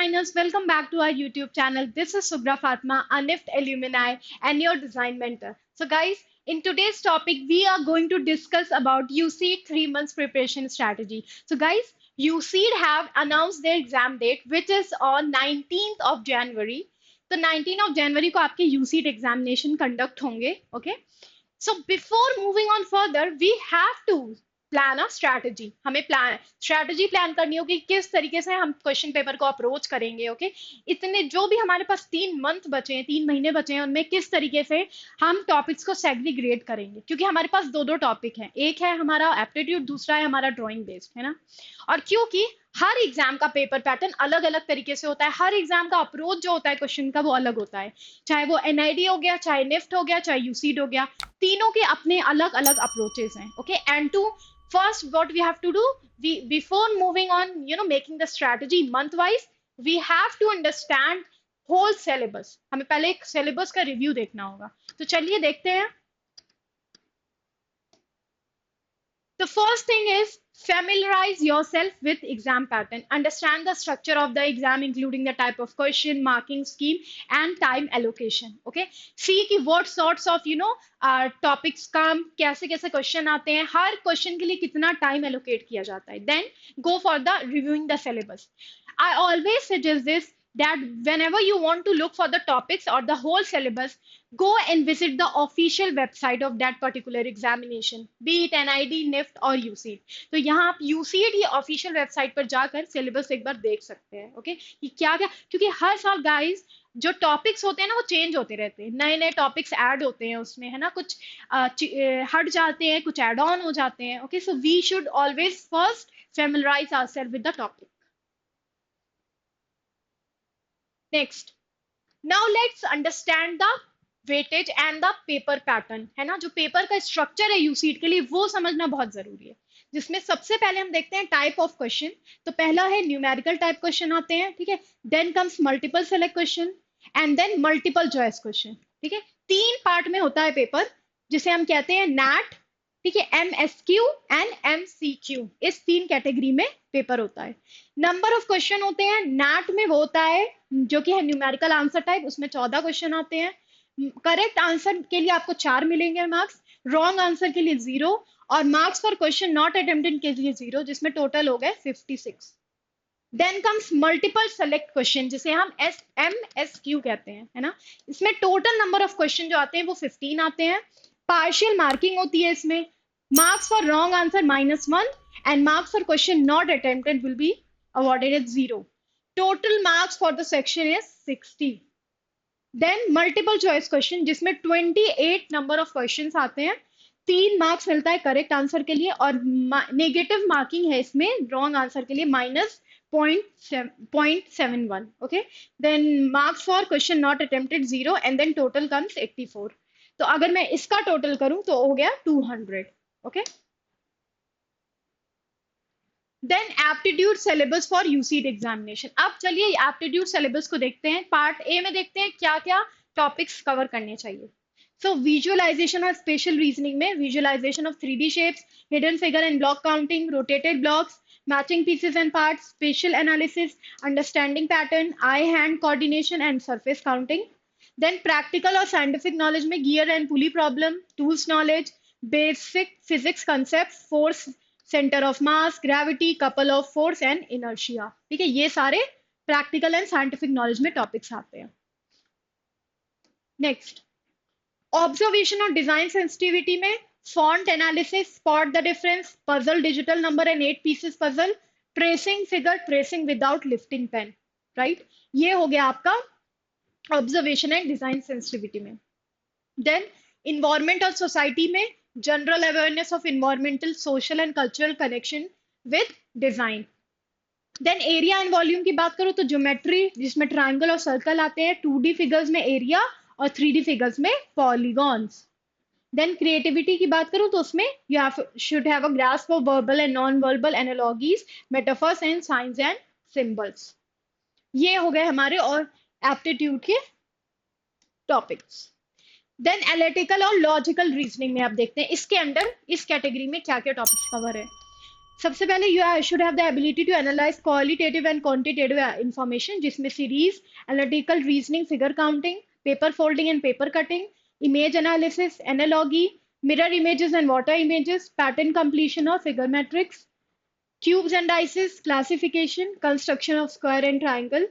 designers, welcome back to our YouTube channel. This is Subra Fatma, a NIFT alumni and your design mentor. So guys, in today's topic, we are going to discuss about UCEED 3 months preparation strategy. So guys, UCEED have announced their exam date, which is on 19th of January. तो 19 of January को आपके UCEED examination conduct होंगे, okay? So before moving on further, we have to plan a strategy. हमें strategy plan करनी होगी किस तरीके से हम क्वेश्चन पेपर को अप्रोच करेंगे. ओके इतने जो भी हमारे पास 3 मंथ बचे हैं, 3 महीने बचे हैं, उनमें किस तरीके से हम टॉपिक्स को सेग्रीग्रेट करेंगे, क्योंकि हमारे पास दो टॉपिक हैं. एक है हमारा एप्टीट्यूड, दूसरा है हमारा ड्राइंग बेस्ड, है ना. और क्योंकि हर एग्जाम का पेपर पैटर्न अलग अलग तरीके से होता है, हर एग्जाम का अप्रोच जो होता है क्वेश्चन का वो अलग होता है, चाहे वो एनआईडी हो गया, चाहे निफ्ट हो गया, चाहे यूसीड हो गया, तीनों के अपने अलग अलग अप्रोचेस हैं. Okay and to first what we have to do, before moving on making the strategy month wise, we have to understand whole syllabus. हमें पहले एक syllabus का review देखना होगा. तो चलिए देखते हैं. The first thing is familiarize yourself with exam pattern. Understand the structure of the exam, including the type of question, marking scheme, and time allocation. Okay. See कि what sorts of topics come, कैसे कैसे question आते हैं, हर question के लिए कितना time allocate किया जाता है. Then go for the reviewing the syllabus. I always suggest this, that whenever you want to look for the topics or the whole syllabus, go and visit the official website of that particular examination, be it NID, NIFT और UCEED. तो यहाँ आप UCEED ही official website पर जाकर syllabus एक बार देख सकते हैं. ओके कि क्या क्या, क्योंकि हर साल गाइस जो टॉपिक्स होते हैं ना वो चेंज होते रहते हैं, नए नए टॉपिक्स ऐड होते हैं उसमें, है ना. कुछ हट जाते हैं, कुछ ऐड ऑन हो जाते हैं. Okay so we should always first familiarize ourselves with the topic. Next, now let's understand the weightage and the paper pattern, है ना. जो पेपर का स्ट्रक्चर है यूसीड के लिए वो समझना बहुत जरूरी है, जिसमें सबसे पहले हम देखते हैं टाइप ऑफ क्वेश्चन. तो पहला है न्यूमेरिकल टाइप क्वेश्चन आते हैं, ठीक है. Then comes multiple select question and then multiple choice question, ठीक है. 3 पार्ट में होता है पेपर, जिसे हम कहते हैं नैट, ठीक है, MSQ एंड MCQ. इस 3 कैटेगरी में पेपर होता है. नंबर ऑफ क्वेश्चन होते हैं नैट में, वो होता है जो कि है न्यूमेरिकल आंसर टाइप, उसमें 14 क्वेश्चन आते हैं. करेक्ट आंसर के लिए आपको 4 मिलेंगे मार्क्स, रॉन्ग आंसर के लिए 0, और marks for question not attempted के लिए 0, जिसमें टोटल हो गए 56. Then comes multiple select question, जिसे हम MSQ कहते हैं, है ना. इसमें टोटल नंबर ऑफ क्वेश्चन जो आते हैं वो 15 आते हैं. पार्शियल मार्किंग होती है इसमें. Marks for wrong answer -1 and marks for question not attempted will be awarded at 0. Total marks for the section is 60. Then multiple choice question, जिसमें 28 नंबर ऑफ क्वेश्चंस आते हैं. 3 मार्क्स मिलता है करेक्ट आंसर के लिए, और नेगेटिव मार्किंग है इसमें रॉन्ग आंसर के लिए -0.71. Okay then marks for question not attempted 0 and then total comes 84. तो अगर मैं इसका टोटल करूं तो हो गया 200. Okay then aptitude syllabus for UCEED examination. अब चलिए एप्टीट्यूड सिलेबस को देखते हैं. पार्ट ए में देखते हैं क्या क्या टॉपिक्स कवर करने चाहिए. सो विजुअलाइजेशन और स्पेशल रीजनिंग में visualisation of 3D shapes, hidden figure and block counting, rotated blocks, matching pieces and parts, spatial analysis, understanding pattern, eye hand coordination and surface counting. Then practical और scientific knowledge में gear and pulley problem, tools knowledge, basic physics concept, force, centre of mass, gravity, couple of force and inertia. ठीक है, ये सारे practical and scientific knowledge में topics आते हैं. Next, observation और डिजाइन सेंसिटिविटी में font analysis, spot the difference, puzzle, digital number and 8 pieces puzzle, tracing figure, tracing without lifting pen. Right, ये हो गया आपका ऑब्जर्वेशन एंड डिजाइन सेंसिटिविटी में. देन इन्वायरमेंट और सोसाइटी में general awareness of environmental, social and cultural connection with design. Then area and volume की बात करूं तो ज्योमेट्री, जिसमें ट्रायंगल और सर्कल आते हैं, 2D फिगर्स में एरिया और 3D फिगर्स में पॉलीगॉन्स. देन क्रिएटिविटी की बात करूं तो उसमें you should have a grasp of verbal and non verbal analogies, metaphors and science and symbols. ये हो गए हमारे और एप्टीट्यूड के टॉपिक्स. देन एनालिटिकल और लॉजिकल रीजनिंग में आप देखते हैं इसके अंडर इस कैटेगरी में क्या क्या टॉपिक्स कवर है. सबसे पहले you should have the ability to analyse qualitative and quantitative information, जिसमें series, analytical reasoning, figure counting, paper folding and paper cutting, image analysis, analogy, mirror images and water images, pattern completion or figure metrics, cubes and dices, classification, construction of square and triangle,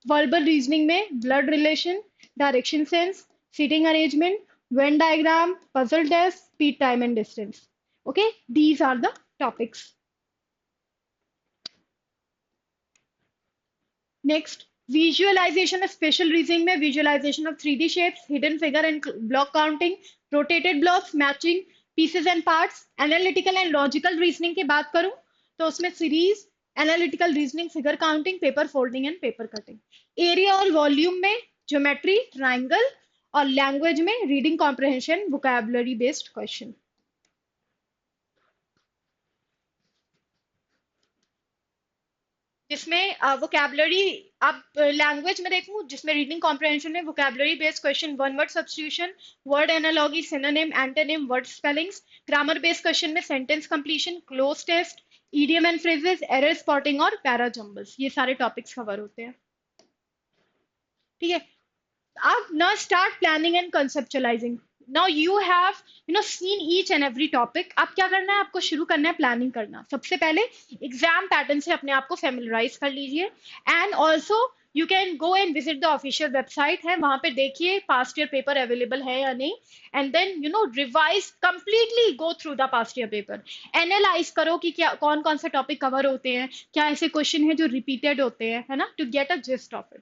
verbal reasoning में blood relation, direction sense, seating arrangement, Venn diagram, puzzle test, speed, time and distance. Okay, these are the topics. Next, visualization of special reasoning में visualization of 3D shapes, hidden figure and block counting, rotated blocks, matching pieces and parts. Analytical and logical reasoning की बात करूं तो उसमें series, analytical reasoning, figure counting, paper folding and paper cutting. Area और volume में geometry, triangle और language में reading comprehension, vocabulary based question. जिसमें वोकैबुलरी, अब लैंग्वेज में देखूं जिसमें रीडिंग कॉम्प्रहेंशन में vocabulary based question, one word substitution, word analogy, synonym, antonym, word spellings, grammar based question में sentence completion, cloze test, idiom and phrases, error spotting और para jumbles, ये सारे टॉपिक्स कवर होते हैं. ठीक है, अब now start planning and conceptualizing. Now you have seen each and every topic. अब क्या करना है, आपको शुरू करना है प्लानिंग करना. सबसे पहले एग्जाम पैटर्न से अपने आप को फेमिलराइज कर लीजिए, and also you can go and visit the official website है, वहां पे देखिए पास्ट ईयर पेपर अवेलेबल है या नहीं, and then revise completely, go through the past year paper, analyse करो कि क्या कौन कौन से टॉपिक कवर होते हैं, क्या ऐसे क्वेश्चन है जो रिपीटेड होते हैं, है ना, to get a gist of it.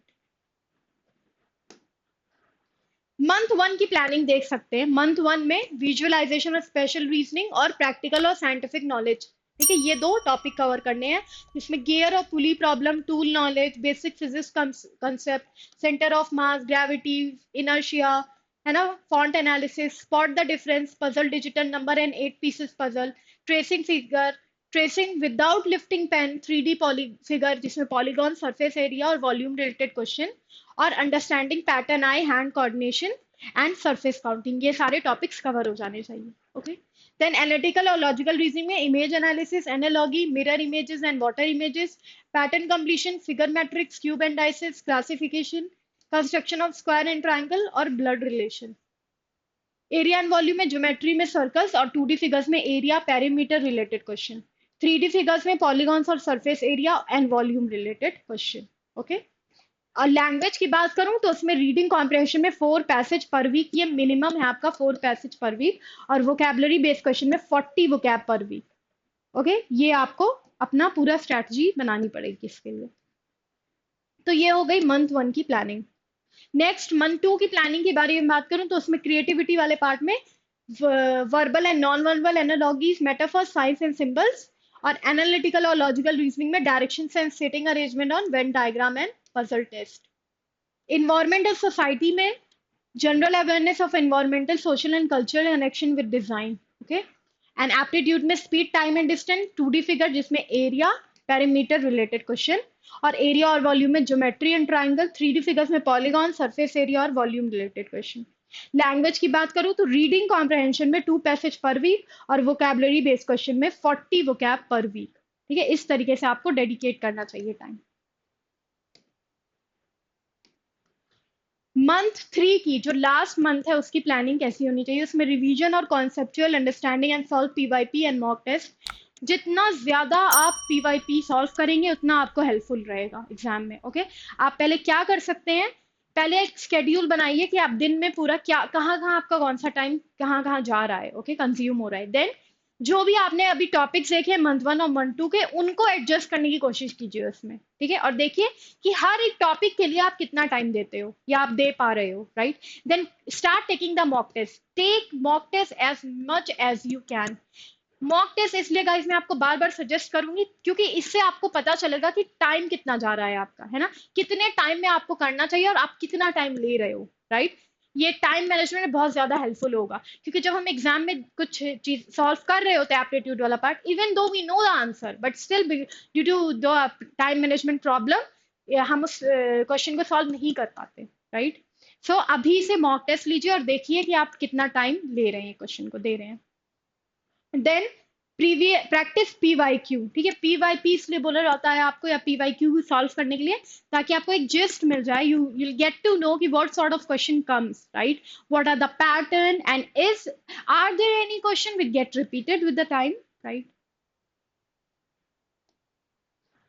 Month one की प्लानिंग देख सकते हैं. मंथ वन में विजुअलाइजेशन ऑफ स्पेशल रीजनिंग और प्रैक्टिकल और साइंटिफिक नॉलेज. ठीक है, ये दो टॉपिक कवर करने हैं, जिसमें गियर और pulley problem, tool knowledge, basic physics concept, centre of mass, gravity, inertia, है ना, font analysis, spot the difference, puzzle digital number and 8 pieces puzzle, tracing figure, tracing without lifting pen, 3D poly figure जिसमें polygon, surface area और volume related question, और understanding pattern, eye hand coordination and surface counting, ये सारे topics cover हो जाने चाहिए. Okay, then analytical और logical reasoning में image analysis, analogy, mirror images and water images, pattern completion, figure matrix, cube and dices, classification, construction of square and triangle और blood relation. Area and volume में geometry में circles और 2D figures में area, perimeter related question, 3D figures में polygons और surface area and volume related question. Okay, और language की बात करूं तो उसमें रीडिंग कॉम्प्रहेंशन में 4 पैसेज पर वीक, ये मिनिमम है आपका 4 पैसेज पर वीक, और वोकैबुलरी बेस्ड क्वेश्चन में 40 वोकैब पर वीक. ओके, ये आपको अपना पूरा स्ट्रैटेजी बनानी पड़ेगी इसके लिए. तो ये हो गई मंथ वन की प्लानिंग. नेक्स्ट, मंथ टू की प्लानिंग के बारे में बात करूं तो उसमें क्रिएटिविटी वाले पार्ट में verbal and non verbal analogies, metaphor, signs and symbols, और एनालिटिकल और लॉजिकल रीजनिंग में direction and seating arrangement on Venn diagram and puzzle test. Environment of society में general awareness of environmental, social and cultural connection with design. Okay, and aptitude में speed, time and distance, 2D figure जिसमें area, perimeter related question, और area और volume में geometry and triangle, 3D figures में polygon, surface area और volume related question. Language की बात करूं तो रीडिंग कॉम्प्रहेंशन में 2 पैसेज पर वीक, और वोकैबुलरी बेस्ड क्वेश्चन में 40 वोकैब पर वीक. ठीक है, इस तरीके से आपको डेडिकेट करना चाहिए टाइम. मंथ थ्री की जो लास्ट मंथ है उसकी प्लानिंग कैसी होनी चाहिए, उसमें रिवीजन और conceptual understanding and solve PYP and mock test. जितना ज्यादा आप पीवाईपी सॉल्व करेंगे उतना आपको हेल्पफुल रहेगा एग्जाम में. ओके, आप पहले क्या कर सकते हैं, पहले एक स्केड्यूल बनाइए कि आप दिन में पूरा क्या, कहाँ कहाँ आपका कौन सा टाइम कहाँ कहाँ जा रहा है, ओके, कंज्यूम हो रहा है. देन जो भी आपने अभी टॉपिक्स देखे मंथ वन और मंथ टू के, उनको एडजस्ट करने की कोशिश कीजिए उसमें. ठीक है, और देखिए कि हर एक टॉपिक के लिए आप कितना टाइम देते हो या आप दे पा रहे हो, right. Then start taking the mock test, take mock test as much as you can. Mock test इसलिए गाइस मैं आपको बार बार सजेस्ट करूंगी क्योंकि इससे आपको पता चलेगा कि टाइम कितना जा रहा है आपका, है ना, कितने टाइम में आपको करना चाहिए और आप कितना टाइम ले रहे हो, राइट. ये टाइम मैनेजमेंट बहुत ज्यादा हेल्पफुल होगा, क्योंकि जब हम एग्जाम में कुछ चीज सॉल्व कर रहे होते हैं एप्टीट्यूड वाला part, even though we know the answer, but still due to the time management problem हम उस क्वेश्चन को सॉल्व नहीं कर पाते, राइट. सो अभी से मॉक टेस्ट लीजिए और देखिए कि आप कितना टाइम ले रहे हैं, क्वेश्चन को दे रहे हैं. देन प्रीवियस प्रैक्टिस पीवाईक्यू, ठीक है, पीवाईपी इसलिए बोला जाता है आपको, या पीवाईक्यू सॉल्व करने के लिए, ताकि आपको एक जिस्ट मिल जाए, you will get to know कि what sort of question comes, right, what are the pattern and is are there any question which get repeated with the time, right.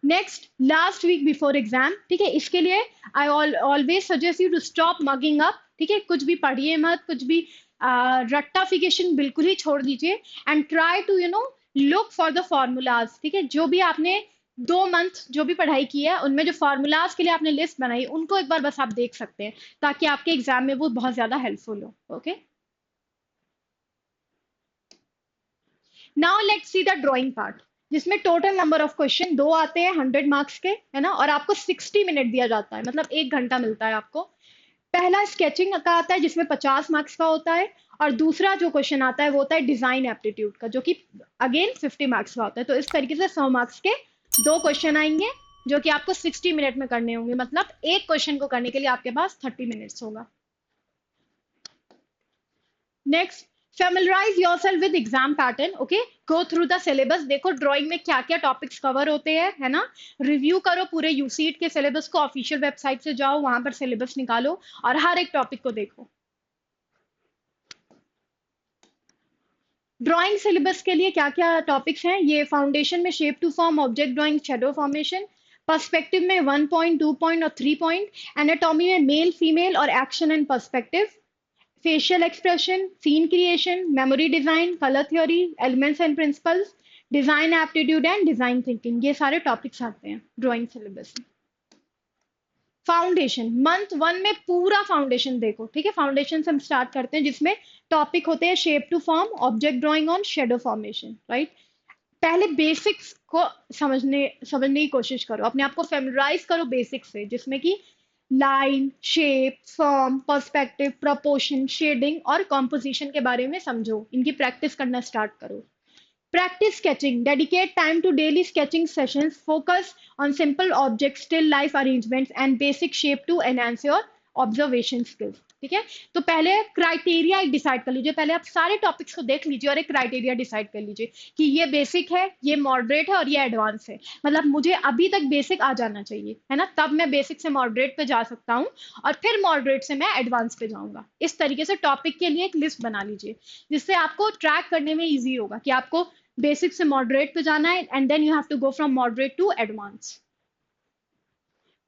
Next, last week before exam, ठीक है, इसके लिए I always suggest you to stop mugging up, ठीक है, कुछ भी पढ़िए मत, कुछ भी रट्टाफिकेशन बिल्कुल ही छोड़ दीजिए, and try to look for the formulas, ठीक है, जो भी आपने 2 मंथ जो भी पढ़ाई की है उनमें जो फॉर्मूलाज के लिए आपने लिस्ट बनाई उनको एक बार बस आप देख सकते हैं, ताकि आपके एग्जाम में वो बहुत ज्यादा हेल्पफुल हो। Okay, now let's see the drawing part, जिसमें टोटल नंबर ऑफ क्वेश्चन 2 आते हैं 100 मार्क्स के, है ना, और आपको 60 मिनट दिया जाता है, मतलब 1 घंटा मिलता है आपको। पहला स्केचिंग का आता है जिसमें 50 मार्क्स का होता है, और दूसरा जो क्वेश्चन आता है वो होता है डिजाइन एप्टीट्यूड का, जो कि अगेन 50 मार्क्स का होता है। तो इस तरीके से 100 मार्क्स के 2 क्वेश्चन आएंगे, जो कि आपको 60 मिनट में करने होंगे, मतलब एक क्वेश्चन को करने के लिए आपके पास 30 मिनट्स होगा। Next, familiarize yourself with exam pattern, okay, go through the syllabus, देखो ड्राइंग में क्या क्या टॉपिक्स कवर होते हैं, है ना, रिव्यू करो पूरे यूसीट के सिलेबस को, ऑफिशियल वेबसाइट से जाओ, वहां पर सिलेबस निकालो और हर एक टॉपिक को देखो। ड्राइंग सिलेबस के लिए क्या क्या टॉपिक्स हैं, ये फाउंडेशन में shape to form, object drawing, shadow formation, perspective में 1 पॉइंट, 2 पॉइंट और 3 पॉइंट, एनाटॉमी में मेल फीमेल और action and perspective, facial expression, scene creation, memory design, color theory, elements and principles, design aptitude and design thinking, ये सारे topics आते हैं drawing syllabus में। Foundation, month 1 में पूरा फाउंडेशन देखो, ठीक है, फाउंडेशन से हम स्टार्ट करते हैं, जिसमें टॉपिक होते हैं shape to form, object drawing on shadow formation, right. पहले बेसिक्स को समझने की कोशिश करो, अपने आप को फेमिलराइज करो बेसिक्स से, जिसमें कि line, shape, form, perspective, proportion, shading और कॉम्पोजिशन के बारे में समझो, इनकी प्रैक्टिस करना स्टार्ट करो। Practice sketching. Dedicate time to daily sketching sessions. Focus on simple objects, still life arrangements, and basic shape to enhance your observation skills, ठीक है। तो पहले क्राइटेरिया एक डिसाइड कर लीजिए, पहले आप सारे टॉपिक्स को देख लीजिए और एक क्राइटेरिया डिसाइड कर लीजिए कि ये बेसिक है, ये मॉडरेट है और ये एडवांस है, मतलब मुझे अभी तक बेसिक आ जाना चाहिए, है ना, तब मैं बेसिक से मॉडरेट पे जा सकता हूँ और फिर मॉडरेट से मैं एडवांस पे जाऊंगा। इस तरीके से टॉपिक के लिए एक लिस्ट बना लीजिए, जिससे आपको ट्रैक करने में ईजी होगा कि आपको बेसिक से मॉडरेट पे जाना है, and then you have to go from moderate to advance.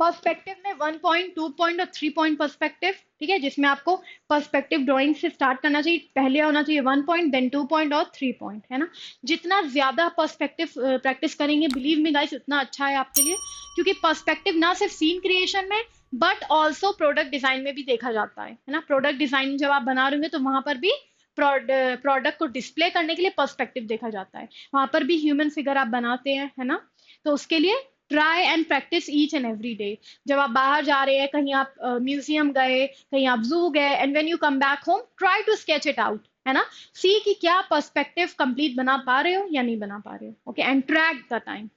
Perspective में 1 पॉइंट, 2 पॉइंट और 3 पॉइंट पर्सपेक्टिव, ठीक है, जिसमें आपको पर्सपेक्टिव ड्राइंग से स्टार्ट करना चाहिए, पहले होना चाहिए 1 पॉइंट, देन 2 पॉइंट और 3 पॉइंट, है ना। जितना ज्यादा पर्सपेक्टिव प्रैक्टिस करेंगे, बिलीव मी गाइस, उतना अच्छा है आपके लिए, क्योंकि पर्सपेक्टिव ना सिर्फ सीन क्रिएशन में बट ऑल्सो प्रोडक्ट डिजाइन में भी देखा जाता है ना। प्रोडक्ट डिजाइन जब आप बना रहे होंगे तो वहां पर भी प्रोडक्ट को डिस्प्ले करने के लिए पर्सपेक्टिव देखा जाता है, वहां पर भी ह्यूमन फिगर आप बनाते हैं, है ना। तो उसके लिए try and practice each and every day. जब आप बाहर जा रहे हैं, कहीं आप म्यूजियम गए, कहीं आप जू गए, and when you come back home, try to sketch it out, है ना, सी कि क्या पर्सपेक्टिव कंप्लीट बना पा रहे हो या नहीं बना पा रहे हो, okay, and track the time.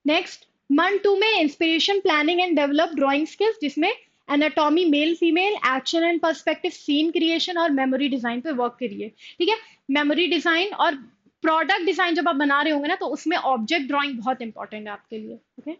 Next, month 2 में inspiration, planning and develop drawing skills, जिसमें anatomy, male female, action and perspective, scene creation और मेमोरी डिजाइन पे वर्क करिए, ठीक है। मेमोरी डिजाइन और प्रोडक्ट डिजाइन जब आप बना रहे होंगे ना, तो उसमें ऑब्जेक्ट ड्राइंग बहुत इंपॉर्टेंट है आपके लिए, okay.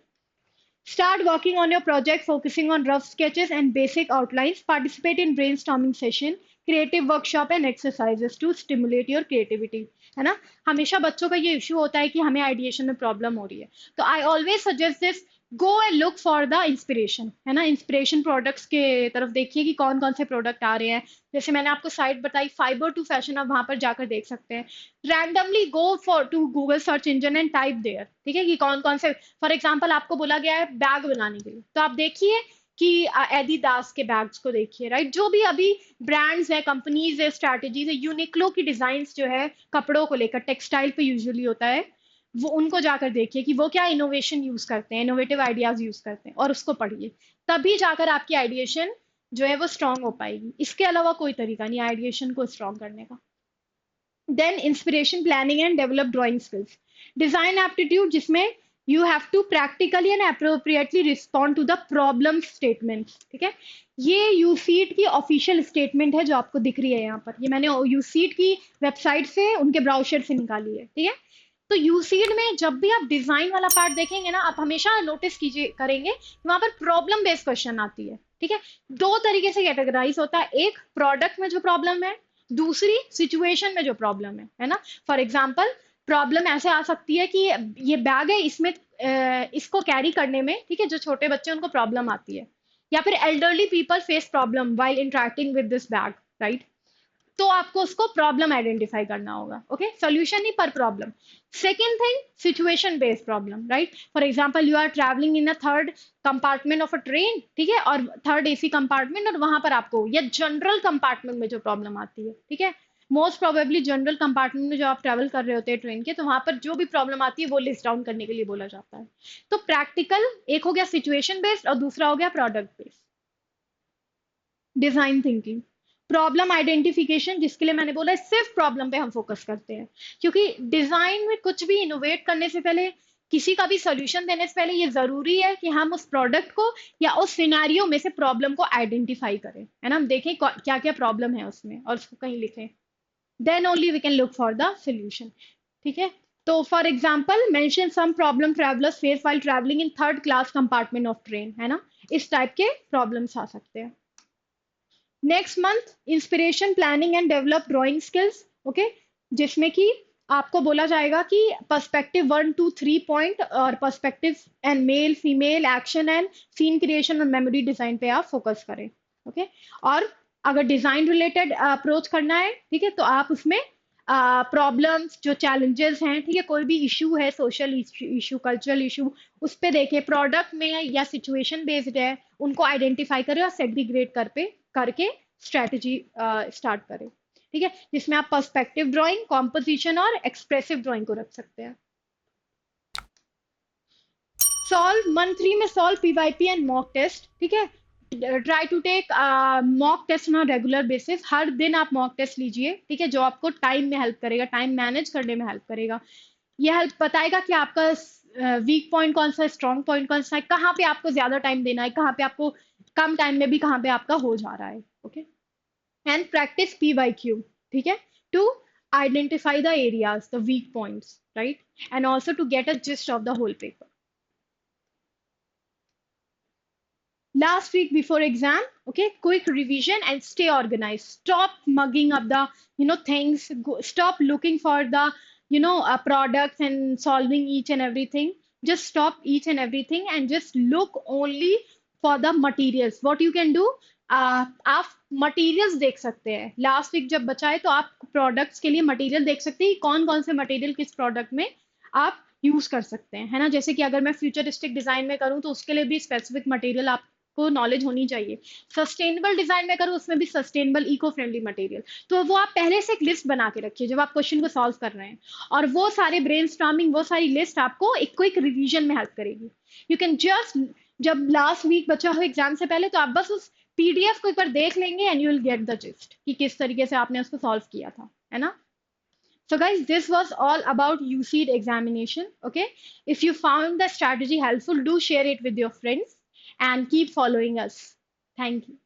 Start working on your project, focusing on rough sketches and basic outlines. Participate in brainstorming session, creative workshop and exercises to stimulate your creativity. है ना, हमेशा बच्चों का ये इश्यू होता है कि हमें आइडिएशन में प्रॉब्लम हो रही है, तो आई always suggest this, go and look for the inspiration, है ना, इंस्पिरेशन प्रोडक्ट्स के तरफ देखिए कि कौन कौन से प्रोडक्ट आ रहे हैं, जैसे मैंने आपको साइट बताई फाइबर टू फैशन, आप वहां पर जाकर देख सकते हैं। Randomly go for to Google search engine and type there, ठीक है, कि कौन कौन से, फॉर एग्जाम्पल आपको बोला गया है बैग बनाने के लिए, तो आप देखिए कि एडिडास के बैग्स को देखिए, राइट, जो भी अभी ब्रांड्स है, कंपनीज है, स्ट्रैटेजीज है, यूनिक्लो की डिजाइन जो है कपड़ों को लेकर, टेक्सटाइल पे यूजुअली होता है, वो उनको जाकर देखिए कि वो क्या इनोवेशन यूज करते हैं, इनोवेटिव आइडियाज यूज करते हैं, और उसको पढ़िए, तभी जाकर आपकी आइडिएशन जो है वो स्ट्रांग हो पाएगी। इसके अलावा कोई तरीका नहीं आइडिएशन को स्ट्रांग करने का। Then inspiration, planning and develop drawing skills, design aptitude, जिसमें you have to practically and appropriately respond to the problem statement, ठीक है। ये यूसीट की ऑफिशियल स्टेटमेंट है जो आपको दिख रही है यहाँ पर, ये मैंने यूसीट की वेबसाइट से, उनके ब्राउजर से निकाली है, ठीक है। तो यूसीड में जब भी आप डिजाइन वाला पार्ट देखेंगे ना, आप हमेशा नोटिस कीजिए करेंगे वहां पर प्रॉब्लम बेस्ड क्वेश्चन आती है, ठीक है। दो तरीके से कैटेगराइज होता है, एक प्रोडक्ट में जो प्रॉब्लम है, दूसरी सिचुएशन में जो प्रॉब्लम है ना। फॉर एग्जाम्पल प्रॉब्लम ऐसे आ सकती है कि ये बैग है, इसमें इसको कैरी करने में, ठीक है, जो छोटे बच्चे उनको प्रॉब्लम आती है, या फिर elderly people face problem while interacting with this bag, right. तो आपको उसको प्रॉब्लम आइडेंटिफाई करना होगा, ओके, सोल्यूशन नहीं पर problem. Second thing, situation based problem, right. For example you are travelling in a third compartment of a train, ठीक है, और थर्ड एसी कंपार्टमेंट, और वहां पर आपको या जनरल कंपार्टमेंट में जो प्रॉब्लम आती है, ठीक है, मोस्ट प्रोबेबली जनरल कंपार्टमेंट में जो आप ट्रैवल कर रहे होते हैं ट्रेन के, तो वहां पर जो भी प्रॉब्लम आती है वो लिस्ट डाउन करने के लिए बोला जाता है। तो प्रैक्टिकल एक हो गया सिचुएशन बेस्ड, और दूसरा हो गया product based. Design thinking, problem identification, जिसके लिए मैंने बोला है सिर्फ प्रॉब्लम पे हम फोकस करते हैं, क्योंकि डिजाइन में कुछ भी इनोवेट करने से पहले, किसी का भी सोल्यूशन देने से पहले, ये जरूरी है कि हम उस प्रोडक्ट को या उस सिनेरियो में से प्रॉब्लम को आइडेंटिफाई करें, है ना, हम देखें क्या क्या प्रॉब्लम है उसमें और उसको कहीं लिखें, then only we can look for the solution, ठीक है। तो for example mention some problem travellers face while travelling in third class compartment of train, है ना, इस टाइप के प्रॉब्लम्स आ सकते हैं। Next month inspiration planning and develop drawing skills, okay, जिसमें कि आपको बोला जाएगा कि पर्सपेक्टिव 1 2 3 पॉइंट और perspective and male female action and scene creation और मेमोरी डिजाइन पे आप फोकस करें, ओके। और अगर डिजाइन रिलेटेड अप्रोच करना है, ठीक है, तो आप उसमें प्रॉब्लम्स जो चैलेंजेस हैं, ठीक है, कोई भी इशू है, सोशल इशू कल्चरल इशू, उस पे देखें, प्रोडक्ट में या सिचुएशन बेस्ड है, उनको आइडेंटिफाई करें और सेग्रीग्रेट करके स्ट्रेटजी स्टार्ट करें, ठीक है, जिसमें आप पर्सपेक्टिव ड्राइंग, कॉम्पोजिशन और एक्सप्रेसिव ड्राइंग को रख सकते हैं। सॉल्व मंथ 3 में solve PYP and mock test, ठीक है। Try to take mock test on regular basis, हर दिन आप मॉक टेस्ट लीजिए, ठीक है, जो आपको टाइम में हेल्प करेगा, टाइम मैनेज करने में हेल्प करेगा। ये हेल्प बताएगा कि आपका वीक पॉइंट कौन सा है, स्ट्रॉन्ग पॉइंट कौन सा है, कहाँ पे आपको ज्यादा टाइम देना है, कहाँ पे आपको कम टाइम में भी कहाँ पे आपका हो जा रहा है, ओके। एंड प्रैक्टिस PYQ, ठीक है, to identify the areas, the weak points, right, and also to get a gist of the whole paper. Last week before exam, okay, quick revision and stay organized. Stop mugging up the things. Stop looking for the products and solving each and everything. Just stop each and everything and just look only for the materials. What you can do, आप materials देख सकते हैं। Last week जब बचा है तो आप products के लिए मटेरियल देख सकते हैं, कौन कौन से मटेरियल किस प्रोडक्ट में आप यूज कर सकते हैं, है ना। जैसे कि अगर मैं फ्यूचरिस्टिक डिजाइन में करूँ तो उसके लिए भी स्पेसिफिक मटेरियल आप को नॉलेज होनी चाहिए। सस्टेनेबल डिजाइन में करो, उसमें भी सस्टेनेबल इको फ्रेंडली मटेरियल, तो वो आप पहले से एक लिस्ट बना के रखिए जब आप क्वेश्चन को सॉल्व कर रहे हैं, और वो सारे ब्रेनस्टॉर्मिंग, वो सारी लिस्ट आपको एक क्विक रिवीजन में हेल्प करेगी। यू कैन जस्ट, जब लास्ट वीक बचा हो एग्जाम से पहले, तो आप बस उस पीडीएफ को एक बार देख लेंगे and you will get the gist कि किस तरीके से आपने उसको सॉल्व किया था, है ना। So guys, this was all about UCED examination. Okay. If you found the strategy helpful, do share it with your friends and keep following us. Thank you.